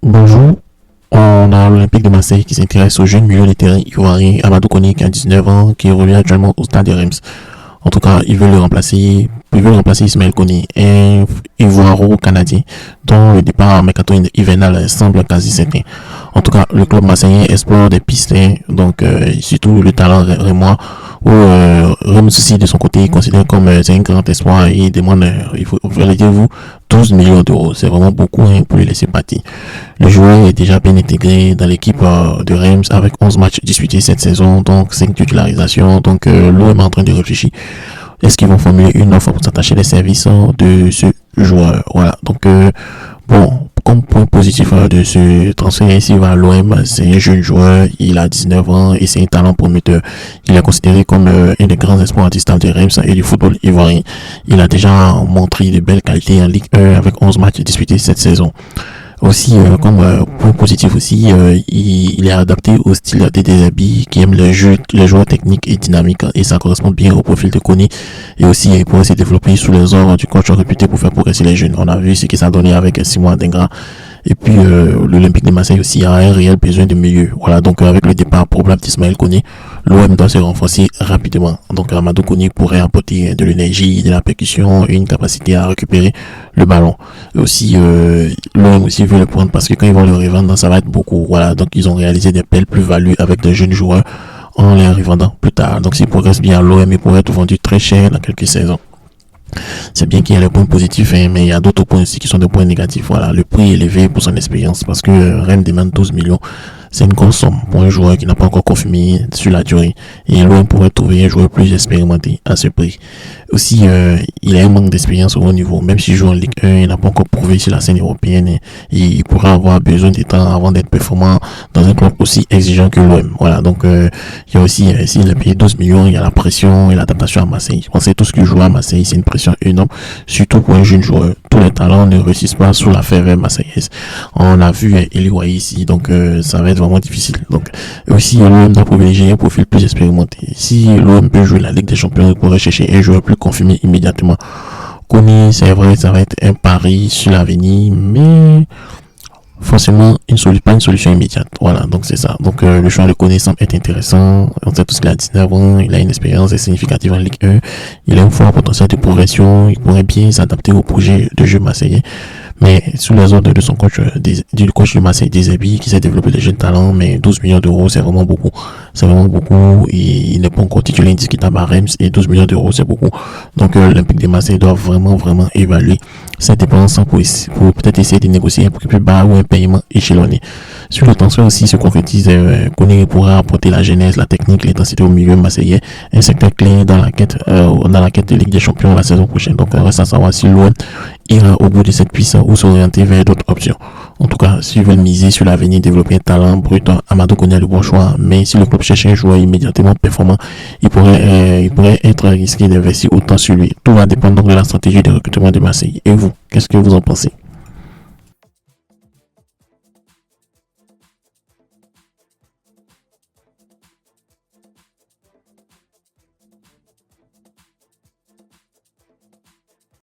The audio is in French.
Bonjour, on a l'Olympique de Marseille qui s'intéresse au jeune milieu de terrain ivoirien Amadou Koné qui a 19 ans, qui évolue actuellement au stade de Reims. En tout cas, ils veulent remplacer Ismaël Koné, un Ivoiro-Canadien dont le départ en mercato hivernal semble quasi certain. En tout cas, le club marseillais explore des pistes, hein, donc surtout le talent rémois, où Reims aussi de son côté considère comme c'est un grand espoir et demande, vous allez dire vous, 12 millions d'euros. C'est vraiment beaucoup, hein, pour le laisser partir. Le joueur est déjà bien intégré dans l'équipe de Reims avec 11 matchs disputés cette saison, donc 5 titularisations. Donc l'OM est en train de réfléchir. Est-ce qu'ils vont formuler une offre pour s'attacher les services de ce joueur? Voilà. Donc bon, comme point positif de ce transfert ici vers l'OM, c'est un jeune joueur, il a 19 ans et c'est un talent prometteur. Il est considéré comme un des grands espoirs du stade de Reims et du football ivoirien. Il a déjà montré de belles qualités en Ligue 1 avec 11 matchs disputés cette saison. Aussi, comme point positif aussi, il est adapté au style des Deserbi qui aime les joueurs techniques et dynamiques et ça correspond bien au profil de Koné et aussi il pourrait se développer sous les ordres du coach réputé pour faire progresser les jeunes. On a vu ce qui s'est donné avec Simon Adingra et puis l'Olympique de Marseille aussi a un réel besoin de milieu. Voilà, donc avec le départ probable d'Ismaël Koné, l'OM doit se renforcer rapidement. Donc Amadou Koné pourrait apporter de l'énergie, de la percussion et une capacité à récupérer le ballon. Et aussi, l'OM aussi veut le prendre parce que quand ils vont le revendre, ça va être beaucoup. Voilà, donc ils ont réalisé des belles plus-values avec de jeunes joueurs en les revendant plus tard. Donc s'ils progressent bien, l'OM pourrait être vendu très cher dans quelques saisons. C'est bien qu'il y a les points positifs, hein, mais il y a d'autres points aussi qui sont des points négatifs. Voilà, le prix est élevé pour son expérience parce que Rennes demande 12 millions. C'est une grosse somme pour un joueur qui n'a pas encore confirmé sur la durée. Et l'OM pourrait trouver un joueur plus expérimenté à ce prix. Aussi, il a un manque d'expérience au haut niveau. Même s'il joue en Ligue 1, il n'a pas encore prouvé sur la scène européenne. Et il pourra avoir besoin de temps avant d'être performant dans un club aussi exigeant que l'OM. Voilà, donc il y a aussi, s'il a payé 12 millions, il y a la pression et l'adaptation à Marseille. Je pense que tout ce qu'il joue à Marseille, c'est une pression énorme, surtout pour un jeune joueur. Tous les talents ne réussissent pas sous la ferveur marseillaise. On a vu Eli ici, donc ça va être vraiment difficile. Donc aussi, l'OM doit privilégier un profil plus expérimenté. Si l'OM peut jouer la Ligue des Champions, il pourrait chercher un joueur plus confirmé immédiatement. Koné, c'est vrai, ça va être un pari sur l'avenir, mais forcément pas une solution immédiate. Voilà, donc c'est ça. Donc le choix de Koné semble être intéressant. On sait tous qu'il a 19 ans, il a une expérience significative en Ligue 1, il a un fort potentiel de progression, il pourrait bien s'adapter au projet de jeu marseillais. Mais sous les ordres de son coach, du coach de Marseille, Deserbi, qui s'est développé des jeunes talents, mais 12 millions d'euros, c'est vraiment beaucoup. C'est vraiment beaucoup. Et il n'est pas encore titulaire indiscutable à Reims, et 12 millions d'euros, c'est beaucoup. Donc, l'Olympique de Marseille doit vraiment, vraiment évaluer cette dépense pour peut-être essayer de négocier un prix plus bas ou un paiement échelonné. Sur le transfert aussi se concrétise, Koné pourra apporter la genèse, la technique, l'intensité au milieu marseillais, un secteur clé dans la quête de Ligue des Champions la saison prochaine. Donc, on reste à savoir si l'OM ira au bout de cette piste ou s'orienter vers d'autres options. En tout cas, s'ils veulent miser sur l'avenir, développer un talent brut, Amadou Koné a le bon choix. Mais si le club cherche un joueur immédiatement performant, il pourrait être risqué d'investir autant sur lui. Tout va dépendre donc de la stratégie de recrutement de Marseille. Et vous, qu'est-ce que vous en pensez?